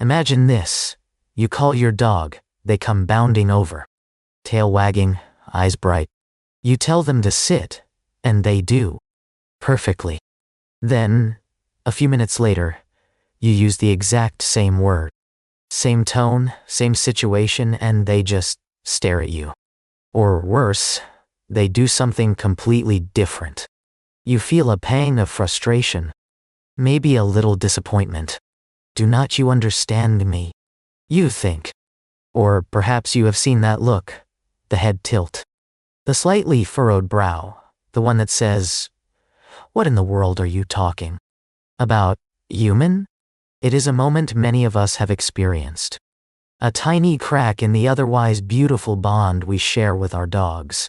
Imagine this. You call your dog, they come bounding over. Tail wagging, eyes bright. You tell them to sit, and they do. Perfectly. Then, a few minutes later, you use the exact same word. Same tone, same situation, and they just stare at you. Or worse, they do something completely different. You feel a pang of frustration. Maybe a little disappointment. Do not you understand me? You think. Or perhaps you have seen that look, the head tilt. The slightly furrowed brow, the one that says, "What in the world are you talking about, human?" It is a moment many of us have experienced. A tiny crack in the otherwise beautiful bond we share with our dogs.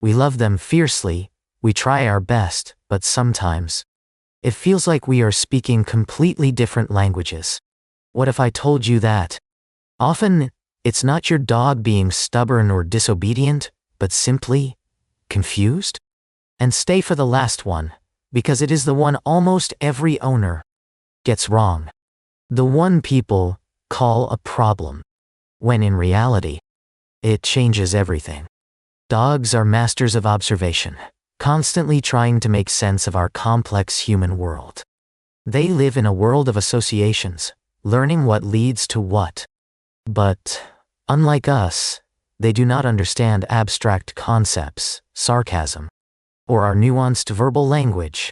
We love them fiercely, we try our best, but sometimes it feels like we are speaking completely different languages. What if I told you that? Often, it's not your dog being stubborn or disobedient, but simply confused? And stay for the last one, because it is the one almost every owner gets wrong. The one people call a problem, when in reality, it changes everything. Dogs are masters of observation, constantly trying to make sense of our complex human world. They live in a world of associations, learning what leads to what. But, unlike us, they do not understand abstract concepts, sarcasm, or our nuanced verbal language.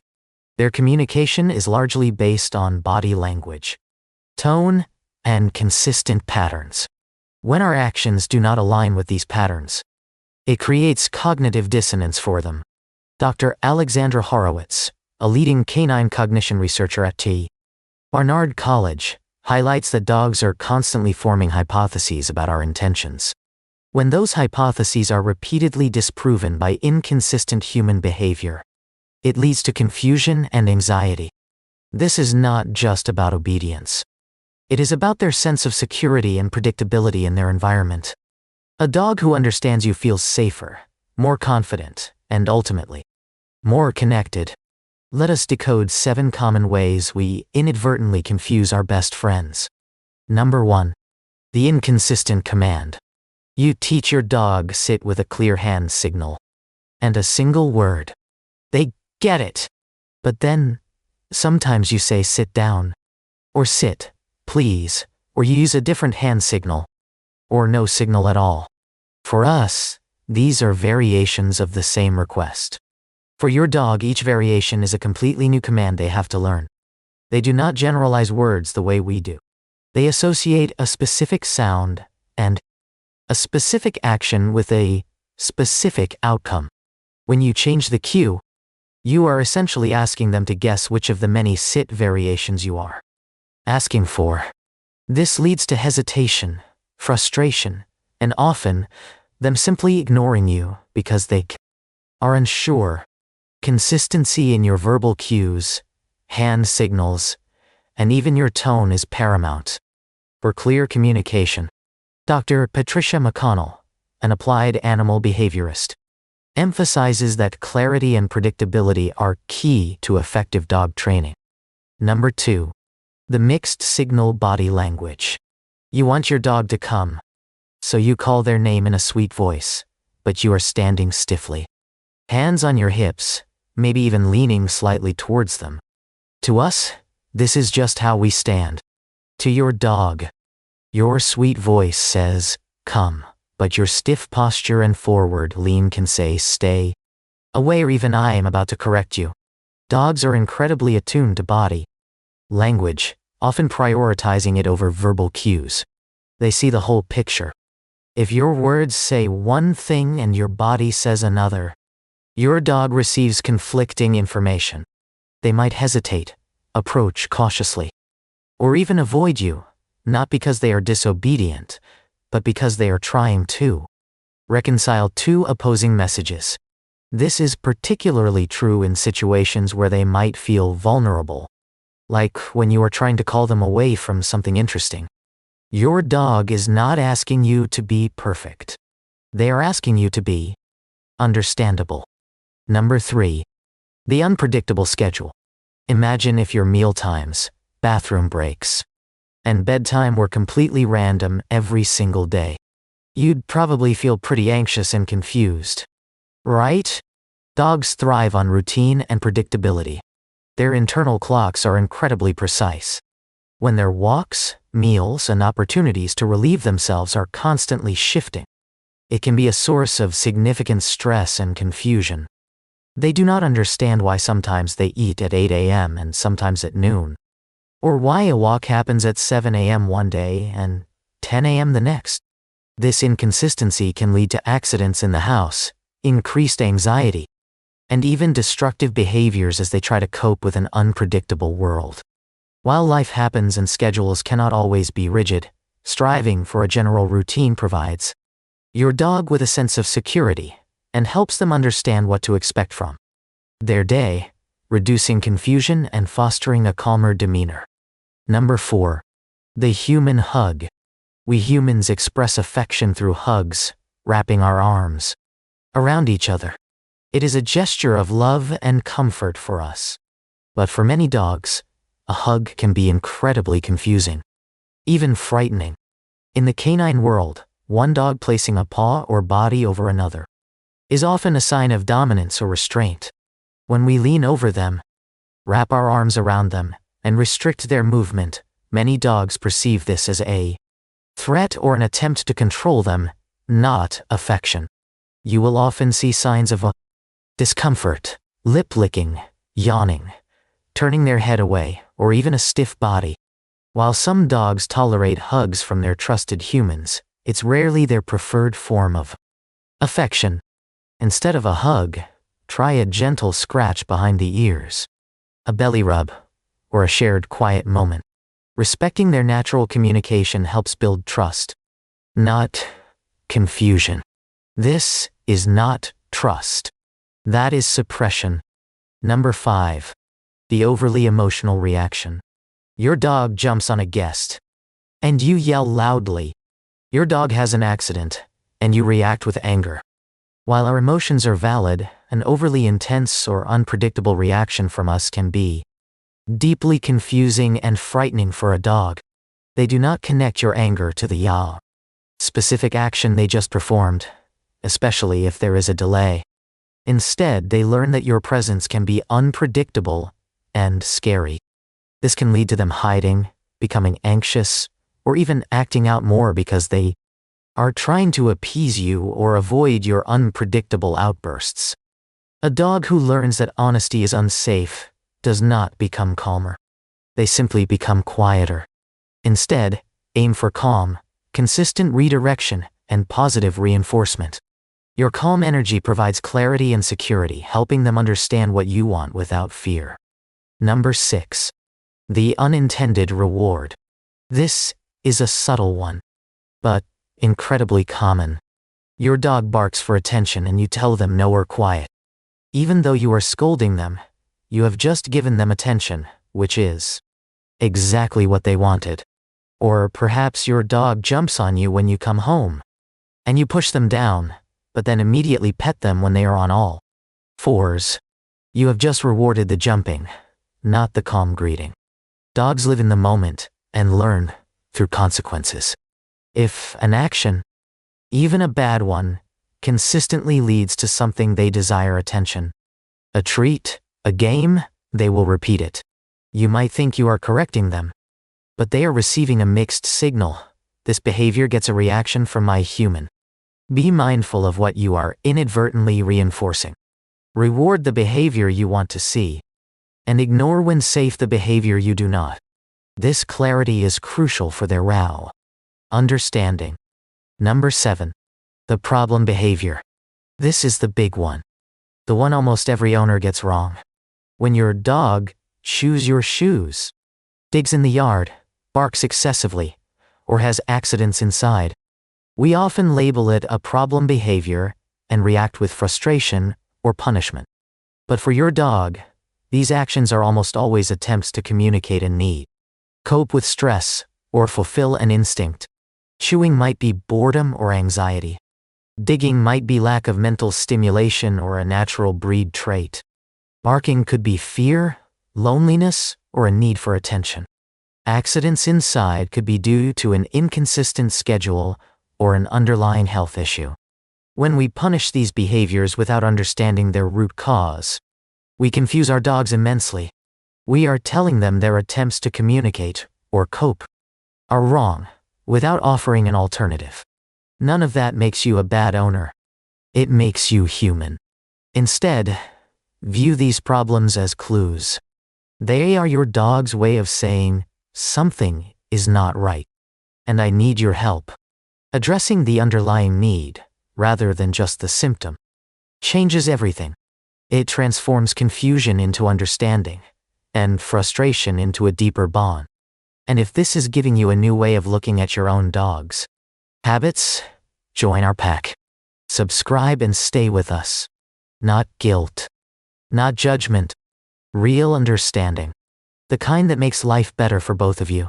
Their communication is largely based on body language, tone, and consistent patterns. When our actions do not align with these patterns, it creates cognitive dissonance for them. Dr. Alexandra Horowitz, a leading canine cognition researcher at T. Barnard College, highlights that dogs are constantly forming hypotheses about our intentions. When those hypotheses are repeatedly disproven by inconsistent human behavior, it leads to confusion and anxiety. This is not just about obedience. It is about their sense of security and predictability in their environment. A dog who understands you feels safer, more confident, and ultimately, more connected. Let us decode 7 common ways we inadvertently confuse our best friends. Number 1. The inconsistent command. You teach your dog sit with a clear hand signal and a single word. They get it. But then, sometimes you say sit down, or sit, please, or you use a different hand signal, or no signal at all. For us, these are variations of the same request. For your dog, each variation is a completely new command they have to learn. They do not generalize words the way we do. They associate a specific sound and a specific action with a specific outcome. When you change the cue, you are essentially asking them to guess which of the many sit variations you are asking for. This leads to hesitation, frustration, and often, them simply ignoring you because they are unsure. Consistency in your verbal cues, hand signals, and even your tone is paramount. For clear communication, Dr. Patricia McConnell, an applied animal behaviorist, emphasizes that clarity and predictability are key to effective dog training. Number 2. The mixed signal body language. You want your dog to come, so you call their name in a sweet voice, but you are standing stiffly. Hands on your hips, maybe even leaning slightly towards them. To us, this is just how we stand. To your dog, your sweet voice says, come, but your stiff posture and forward lean can say stay away, or even I am about to correct you. Dogs are incredibly attuned to body language, often prioritizing it over verbal cues. They see the whole picture. If your words say one thing and your body says another, your dog receives conflicting information. They might hesitate, approach cautiously, or even avoid you, not because they are disobedient, but because they are trying to reconcile 2 opposing messages. This is particularly true in situations where they might feel vulnerable, like when you are trying to call them away from something interesting. Your dog is not asking you to be perfect. They are asking you to be understandable. Number 3. The unpredictable schedule. Imagine if your meal times, bathroom breaks, and bedtime were completely random every single day, you'd probably feel pretty anxious and confused. Right? Dogs thrive on routine and predictability. Their internal clocks are incredibly precise. When their walks, meals, and opportunities to relieve themselves are constantly shifting, it can be a source of significant stress and confusion. They do not understand why sometimes they eat at 8 a.m. and sometimes at noon, or why a walk happens at 7 a.m. one day and 10 a.m. the next. This inconsistency can lead to accidents in the house, increased anxiety, and even destructive behaviors as they try to cope with an unpredictable world. While life happens and schedules cannot always be rigid, striving for a general routine provides your dog with a sense of security and helps them understand what to expect from their day, reducing confusion and fostering a calmer demeanor. Number 4. The human hug. We humans express affection through hugs, wrapping our arms around each other. It is a gesture of love and comfort for us. But for many dogs, a hug can be incredibly confusing, even frightening. In the canine world, one dog placing a paw or body over another is often a sign of dominance or restraint. When we lean over them, wrap our arms around them, and restrict their movement, many dogs perceive this as a threat or an attempt to control them, not affection. You will often see signs of discomfort, lip licking, yawning, turning their head away, or even a stiff body. While some dogs tolerate hugs from their trusted humans, it's rarely their preferred form of affection. Instead of a hug, try a gentle scratch behind the ears, a belly rub, or a shared quiet moment. Respecting their natural communication helps build trust, not confusion. This is not trust. That is suppression. Number 5. The overly emotional reaction. Your dog jumps on a guest, and you yell loudly. Your dog has an accident, and you react with anger. While our emotions are valid, an overly intense or unpredictable reaction from us can be deeply confusing and frightening for a dog. They do not connect your anger to the specific action they just performed, especially if there is a delay. Instead, they learn that your presence can be unpredictable and scary. This can lead to them hiding, becoming anxious, or even acting out more because they are trying to appease you or avoid your unpredictable outbursts. A dog who learns that honesty is unsafe does not become calmer. They simply become quieter. Instead, aim for calm, consistent redirection, and positive reinforcement. Your calm energy provides clarity and security, helping them understand what you want without fear. Number 6. The unintended reward. This is a subtle one, but incredibly common. Your dog barks for attention and you tell them no or quiet. Even though you are scolding them, you have just given them attention, which is exactly what they wanted. Or perhaps your dog jumps on you when you come home, and you push them down, but then immediately pet them when they are on all fours. You have just rewarded the jumping, not the calm greeting. Dogs live in the moment and learn through consequences. If an action, even a bad one, consistently leads to something they desire attention, a treat, a game, they will repeat it. You might think you are correcting them, but they are receiving a mixed signal. This behavior gets a reaction from my human. Be mindful of what you are inadvertently reinforcing. Reward the behavior you want to see, and ignore when safe the behavior you do not. This clarity is crucial for their understanding. Number 7. The problem behavior. This is the big one. The one almost every owner gets wrong. When your dog chews your shoes, digs in the yard, barks excessively, or has accidents inside, we often label it a problem behavior and react with frustration or punishment. But for your dog, these actions are almost always attempts to communicate a need, cope with stress, or fulfill an instinct. Chewing might be boredom or anxiety. Digging might be lack of mental stimulation or a natural breed trait. Barking could be fear, loneliness, or a need for attention. Accidents inside could be due to an inconsistent schedule or an underlying health issue. When we punish these behaviors without understanding their root cause, we confuse our dogs immensely. We are telling them their attempts to communicate or cope are wrong without offering an alternative. None of that makes you a bad owner. It makes you human. Instead, view these problems as clues. They are your dog's way of saying, something is not right, and I need your help. Addressing the underlying need, rather than just the symptom, changes everything. It transforms confusion into understanding, and frustration into a deeper bond. And if this is giving you a new way of looking at your own dog's habits, join our pack. Subscribe and stay with us. Not guilt. Not judgment. Real understanding. The kind that makes life better for both of you.